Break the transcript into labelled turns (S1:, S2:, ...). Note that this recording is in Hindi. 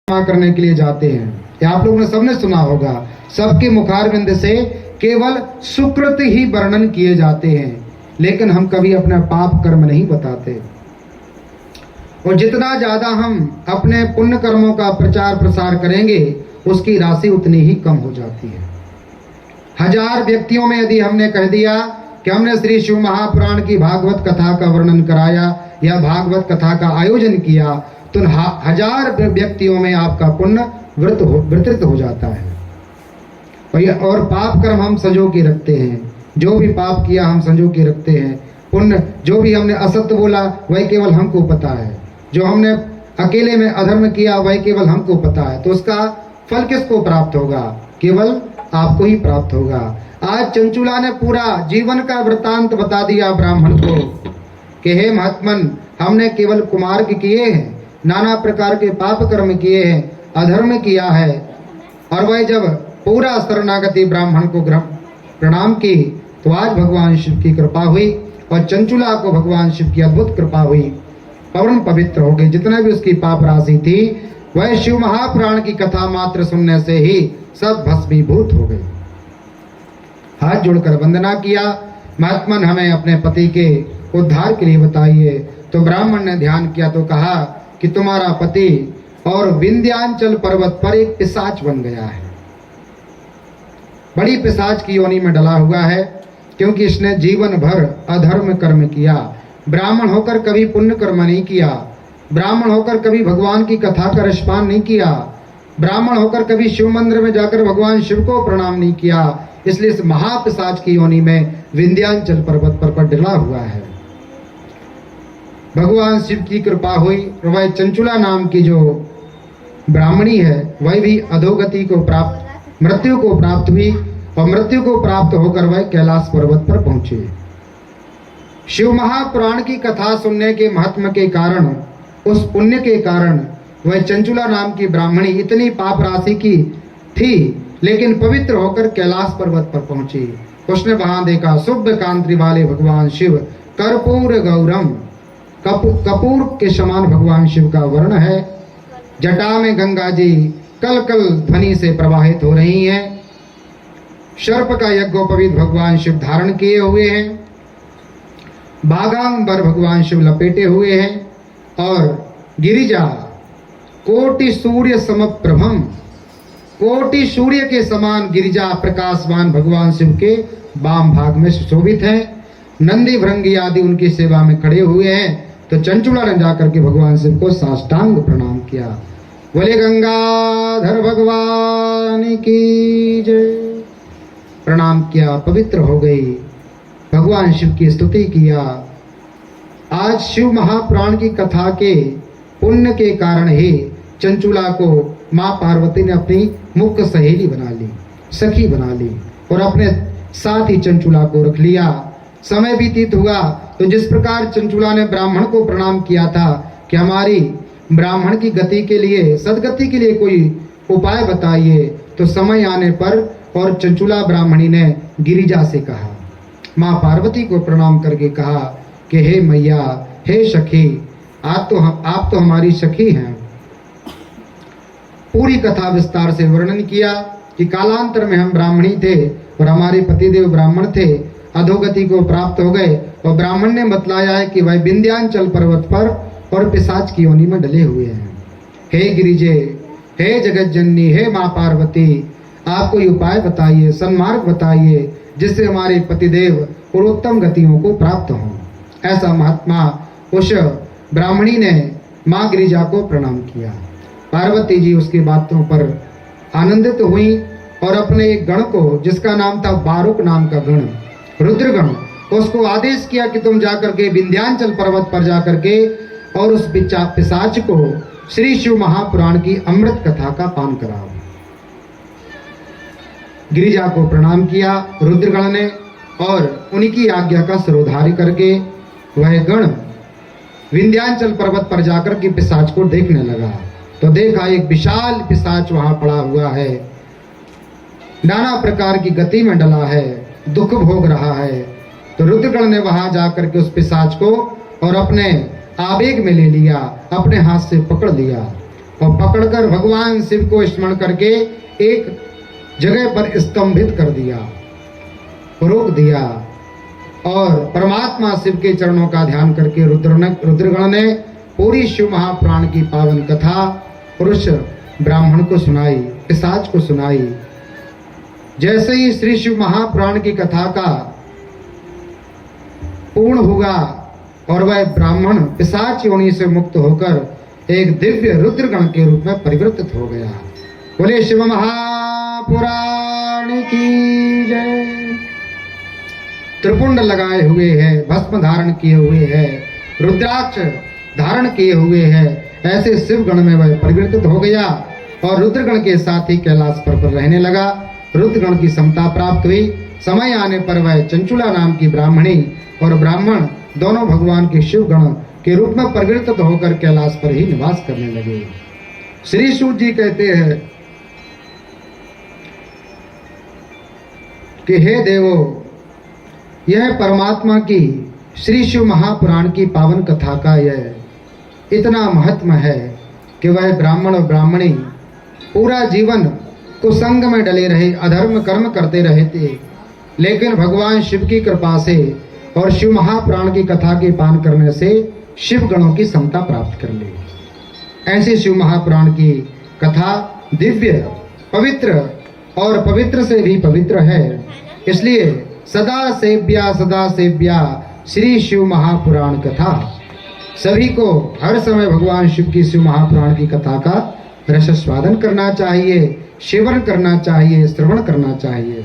S1: करने के लिए जाते हैं। ये आप लोगों ने सबने सुना होगा, सबके मुखारविंद से केवल सुकृत ही वर्णन किए जाते हैं, लेकिन हम कभी अपना पाप कर्म नहीं बताते। और जितना ज्यादा हम अपने पुण्य कर्मों का प्रचार प्रसार करेंगे, उसकी राशि उतनी ही कम हो जाती है। 1000 व्यक्तियों में यदि हमने कह दिया कि हमने श्री शिव महापुराण की भागवत कथा का वर्णन कराया या भागवत कथा का आयोजन किया, तो 1000 व्यक्तियों में आपका पुण्य वितरित हो जाता है। और पाप कर्म हम संजो के रखते हैं, जो भी पाप किया हम संजो के रखते हैं। पुण्य, जो भी हमने असत्य बोला वही केवल हमको पता है, जो हमने अकेले में अधर्म किया वही केवल हमको पता है। तो उसका फल किसको प्राप्त होगा? केवल आपको ही प्राप्त होगा। आज चंचुला ने पूरा जीवन का वृत्तांत बता दिया ब्राह्मण को कि हे महात्मन, हमने केवल कुमार्ग किए हैं, नाना प्रकार के पाप कर्म किए हैं, अधर्म किया है। और वह जब पूरा शरणागति ब्राह्मण को प्रणाम की, तो आज भगवान शिव की कृपा हुई और चंचुला को भगवान शिव की अद्भुत कृपा हुई, पवन पवित्र हो गई। जितना भी उसकी पाप राशि थी वह शिव महापुराण की कथा मात्र सुनने से ही सब भस्मीभूत हो गई। हाथ जोड़कर वंदना किया, महात्मन हमें अपने पति के उद्धार के लिए बताइए। तो ब्राह्मण ने ध्यान किया तो कहा कि तुम्हारा पति और विंध्याचल पर्वत पर एक पिशाच बन गया है, बड़ी पिशाच की योनि में डला हुआ है, क्योंकि इसने जीवन भर अधर्म कर्म किया। ब्राह्मण होकर कभी पुण्य कर्म नहीं किया, ब्राह्मण होकर कभी भगवान की कथा का रसपान नहीं किया, ब्राह्मण होकर कभी शिव मंदिर में जाकर भगवान शिव को प्रणाम नहीं किया। इसलिए इस महापिशाच की योनि में विंध्याचल पर्वत पर डला हुआ है। भगवान शिव की कृपा हुई, वह चंचुला नाम की जो ब्राह्मणी है वह भी अधोगति को प्राप्त, मृत्यु को प्राप्त हुई और मृत्यु को प्राप्त होकर वह कैलाश पर्वत पर पहुंचे। शिव महापुराण की कथा सुनने के महत्व के कारण, उस पुण्य के कारण वह चंचुला नाम की ब्राह्मणी इतनी पाप राशि की थी, लेकिन पवित्र होकर कैलाश पर्वत पर पहुंची। उसने वहां देखा शुद्ध कांति वाले भगवान शिव, कर्पूर गौरम, कपूर के समान भगवान शिव का वर्ण है। जटा में गंगा जी कल कल ध्वनि से प्रवाहित हो रही हैं। सर्प का यज्ञोपवीत भगवान शिव धारण किए हुए हैं। बागांबर भगवान शिव लपेटे हुए हैं। और गिरिजा कोटि सूर्य समप्रभम, कोटि सूर्य के समान गिरिजा प्रकाशवान भगवान शिव के वाम भाग में सुशोभित हैं। नंदी भृंगी आदि उनकी सेवा में खड़े हुए हैं। तो चंचुला ने जाकर के भगवान शिव को साष्टांग प्रणाम किया। बोले गंगाधर भगवान की जय। प्रणाम किया, पवित्र हो गई, भगवान शिव की स्तुति किया। आज शिव महापुराण की कथा के पुण्य के कारण ही चंचुला को माँ पार्वती ने अपनी मुख्य सहेली बना ली, सखी बना ली और अपने साथ ही चंचुला को रख लिया। समय व्यतीत हुआ तो जिस प्रकार चंचुला ने ब्राह्मण को प्रणाम किया था कि हमारी ब्राह्मण की गति के लिए, सदगति के लिए कोई उपाय बताइए, तो समय आने पर और चंचुला ब्राह्मणी ने गिरिजा से कहा, माँ पार्वती को प्रणाम करके कहा कि हे मैया, हे सखी, आप तो हमारी सखी हैं। पूरी कथा विस्तार से वर्णन किया कि कालांतर में हम ब्राह्मणी थे और हमारे पतिदेव ब्राह्मण थे, अधोगति को प्राप्त हो गए। और ब्राह्मण ने बतलाया है कि वह विंध्याचल पर्वत पर और पिशाच की योनि में डले हुए हैं। हे गिरिजे, हे जगत जननी, हे माँ पार्वती, आप कोई उपाय बताइए, सन्मार्ग बताइए, जिससे हमारे पतिदेव पूर्वोत्तम गतियों को प्राप्त हों। ऐसा महात्मा उस ब्राह्मणी ने माँ गिरिजा को प्रणाम किया। पार्वती जी उसकी बातों पर आनंदित हुई और अपने एक गण को, जिसका नाम था बारुक नाम का गण, रुद्रगण, उसको आदेश किया कि तुम जाकर के विंध्याचल पर्वत पर जाकर के और उस पिशाच को श्री शिव महापुराण की अमृत कथा का पान कराओ। गिरिजा को प्रणाम किया रुद्रगण ने और उनकी आज्ञा का सिरोधार्य करके वह गण विंध्याचल पर्वत पर जाकर के पिशाच को देखने लगा। तो देखा एक विशाल पिशाच वहां पड़ा हुआ है, नाना प्रकार की गति में डला है, दुख भोग रहा है। तो रुद्रगण ने वहां जाकर के उस पिशाच को और अपने आवेग में ले लिया, अपने हाथ से पकड़ लिया और पकड़कर भगवान शिव को स्मरण करके एक जगह पर स्तंभित कर दिया, रोक दिया और परमात्मा शिव के चरणों का ध्यान करके रुद्रगण ने पूरी शिव महापुराण की पावन कथा पुरुष ब्राह्मण को सुनाई, पिशाच को सुनाई। जैसे ही श्री शिव महापुराण की कथा का पूर्ण हुआ और वह ब्राह्मण पिशाच योनि से मुक्त होकर एक दिव्य रुद्रगण के रूप में परिवर्तित हो गया। बोले शिव महापुराण की जय। त्रिपुंड लगाए हुए है, भस्म धारण किए हुए है, रुद्राक्ष धारण किए हुए है, ऐसे शिव गण में वह परिवर्तित हो गया और रुद्रगण के साथ ही कैलाश पर रहने लगा। रुद्रगण की समता प्राप्त हुई। समय आने पर वह चंचुला नाम की ब्राह्मणी और ब्राह्मण दोनों भगवान के शिव गण के रूप में परिवर्तित होकर कैलाश पर ही निवास करने लगे। श्री सूत जी कहते हैं कि हे देवो, यह परमात्मा की श्री शिव महापुराण की पावन कथा का यह इतना महत्व है कि वह ब्राह्मण और ब्राह्मणी पूरा जीवन कुसंग में डले रहे, अधर्म कर्म करते रहे थे, लेकिन भगवान शिव की कृपा से और शिव महापुराण की कथा के पान करने से शिव गणों की समता प्राप्त कर ली। ऐसी शिव महापुराण की कथा दिव्य, पवित्र और पवित्र से भी पवित्र है। इसलिए सदा सेव्या श्री शिव महापुराण कथा। सभी को हर समय भगवान शिव की शिव महापुराण की कथा का रसस्वादन करना चाहिए, सेवन करना चाहिए, श्रवण करना चाहिए।